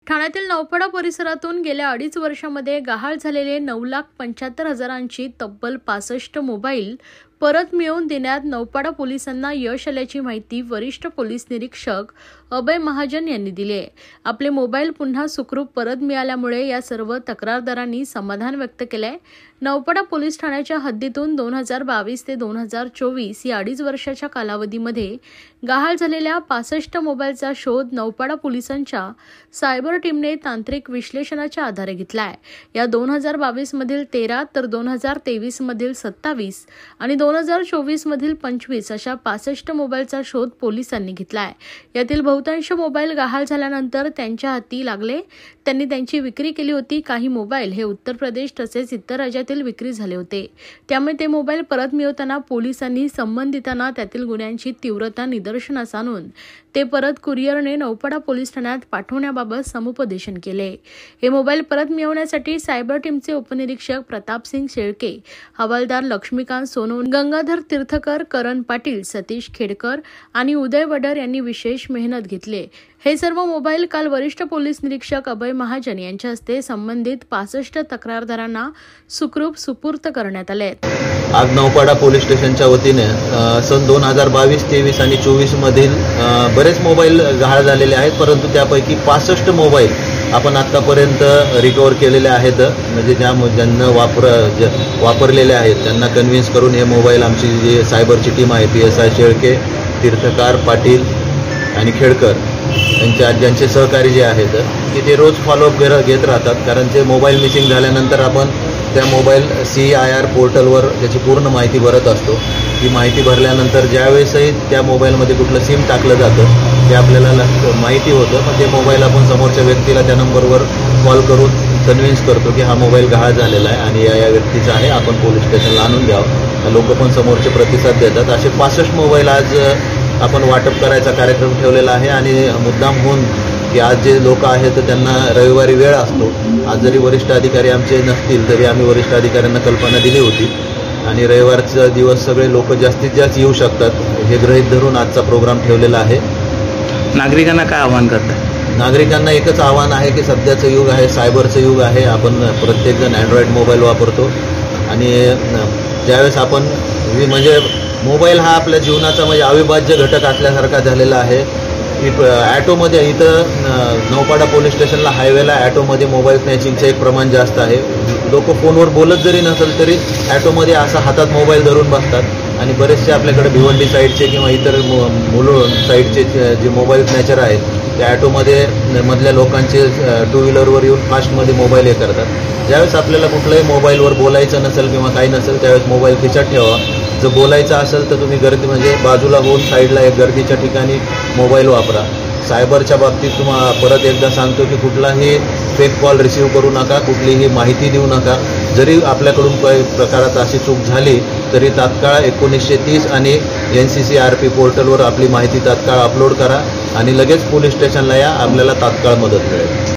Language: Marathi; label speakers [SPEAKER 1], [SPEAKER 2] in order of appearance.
[SPEAKER 1] ठाण्यातील नौपाडा परिसरातून गेल्या 2.5 वर्षांमध्ये गहाळ झालेले 9,75,000ची तब्बल 65 मोबाईल परत मिळवून देण्यात नौपाडा पोलिसांना यश आल्याची माहिती वरिष्ठ पोलीस निरीक्षक अभय महाजन यांनी दिली आहे। आपले मोबाईल पुन्हा सुखरूप परत मिळाल्यामुळे या सर्व तक्रारदारांनी समाधान व्यक्त केले आहे। नौपाडा पोलीस ठाण्याच्या हद्दीतून 2022 ते 2024 या 2.5 वर्षाच्या कालावधीमध्ये गहाळ झालेल्या 65 मोबाईलचा शोध नौपाडा पोलिसांच्या सायबर टीमने तांत्रिक विश्लेषणाच्या आधारे घेतला आहे। या 2022 मधील 13 तर 2023 मधील 27 आणि 2024 मधील 25 अशा 65 मोबाईलचा शोध पोलिसांनी घेतला आहे। यातील बहुतांश मोबाईल गहाळ झाल्यानंतर त्यांच्या हाती लागले। त्यांनी त्यांची विक्री केली होती। काही मोबाईल हे उत्तर प्रदेश तसेच इतर राज्यातील विक्री झाले होते। त्यामुळे ते मोबाईल परत मिळवताना पोलिसांनी संबंधितांना त्यातील गुन्ह्यांची तीव्रता निदर्शनास आणून ते परत कुरिअरने नौपाडा पोलीस ठाण्यात पाठवण्याबाबत समुपदेशन केले। हे मोबाईल परत मिळवण्यासाठी सायबर टीमचे उपनिरीक्षक प्रतापसिंग शेळके, हवालदार लक्ष्मीकांत सोनवणे, गंगाधर तीर्थकर, करण पाटील, सतीश खेडकर आणि उदय वडर यांनी विशेष मेहनत घेतली। हे सर्व मोबाईल काल वरिष्ठ पोलीस निरीक्षक अभय महाजन यांच्या हस्ते संबंधित 65 तक्रारदारांना सुखरूप सुपूर्त करण्यात आले।
[SPEAKER 2] आज नौपाडा पोलीस स्टेशनच्या वतीने सन 2022, 23 आणि 24 मधील बरेच मोबाईल गहाळ झालेले आहेत, परंतु त्यापैकी 65 मोबाईल आपण आतापर्यंत रिकव्हर केलेले आहेत। म्हणजे ज्यांना वापरलेले आहेत त्यांना कन्व्हिन्स करून हे मोबाईल आमची जी सायबरची टीम आहे PSI शेळके, तीर्थकार, पाटील आणि खेडकर ज्यांचे सहकारी जे आहेत की ते रोज फॉलोअप घेत राहतात, कारण ते मोबाईल मिसिंग झाल्यानंतर आपण त्या मोबाईल CIR पोर्टलवर त्याची पूर्ण माहिती भरत असतो। ती माहिती भरल्यानंतर ज्यावेळेसही त्या मोबाईलमध्ये कुठलं सिम टाकलं जातं ते आपल्याला माहिती होतं, पण ते मोबाईल आपण समोरच्या व्यक्तीला त्या नंबरवर कॉल करून कन्व्हिन्स करतो की हा मोबाईल गहाळ झालेला आहे आणि या व्यक्तीचा आहे, आपण पोलीस स्टेशनला आणून द्यावं। लोक पण समोरचे प्रतिसाद देतात। असे 65 मोबाईल आज आपण वाटप करायचा कार्यक्रम ठेवलेला आहे आणि मुद्दाम होऊन की आज जे लोक आहेत त्यांना रविवारी वेळ असतो। आज जरी वरिष्ठ अधिकारी आमचे नसतील तरी आम्ही वरिष्ठ अधिकाऱ्यांना कल्पना दिली होती आणि रविवारचा दिवस सगळे लोक जास्तीत जास्त येऊ शकतात हे गृहीत धरून आजचा प्रोग्राम ठेवलेला आहे।
[SPEAKER 3] नागरिकांना काय आवाहन करतात?
[SPEAKER 2] नागरिकांना एकच आव्हान आहे की सध्याचं युग आहे, सायबरचं युग आहे। आपण प्रत्येकजण अँड्रॉइड मोबाईल वापरतो आणि ज्यावेळेस आपण म्हणजे मोबाईल हा आपल्या जीवनाचा म्हणजे अविभाज्य घटक असल्यासारखा झालेला आहे की ॲटोमध्ये इथं नौपाडा पोलीस स्टेशनला हायवेला ॲटोमध्ये मोबाईल स्नॅचिंगचं एक प्रमाण जास्त आहे। लोक फोनवर बोलत जरी नसेल तरी ॲटोमध्ये असा हातात मोबाईल धरून बसतात आणि बरेचसे आपल्याकडे भिवंडी साईडचे किंवा इतर मुलुंड साईडचे जे मोबाईल स्नॅचर आहेत त्या ॲटोमध्ये मधल्या लोकांचे टू व्हीलरवर येऊन फास्टमध्ये मोबाईल हे करतात। ज्यावेळेस आपल्याला कुठल्याही मोबाईलवर बोलायचं नसेल किंवा काही नसेल त्यावेळेस मोबाईल खिशात ठेवा। जर बोलायचं असेल तर तुम्ही गर्दी म्हणजे बाजूला होऊन साईडला एक गर्दीच्या ठिकाणी मोबाईल वापरा। सायबरच्या बाबतीत तुम्हाला परत एकदा सांगतो की कुठलाही फेक कॉल रिसीव्ह करू नका, कुठलीही माहिती देऊ नका। जरी आपल्याकडून काही प्रकारात अशी चूक झाली तरी तात्काळ 1930 आणि NCCRP पोर्टलवर आपली माहिती तात्काळ अपलोड करा आणि लगेच पोलीस स्टेशनला या, आपल्याला तात्काळ मदत मिळेल।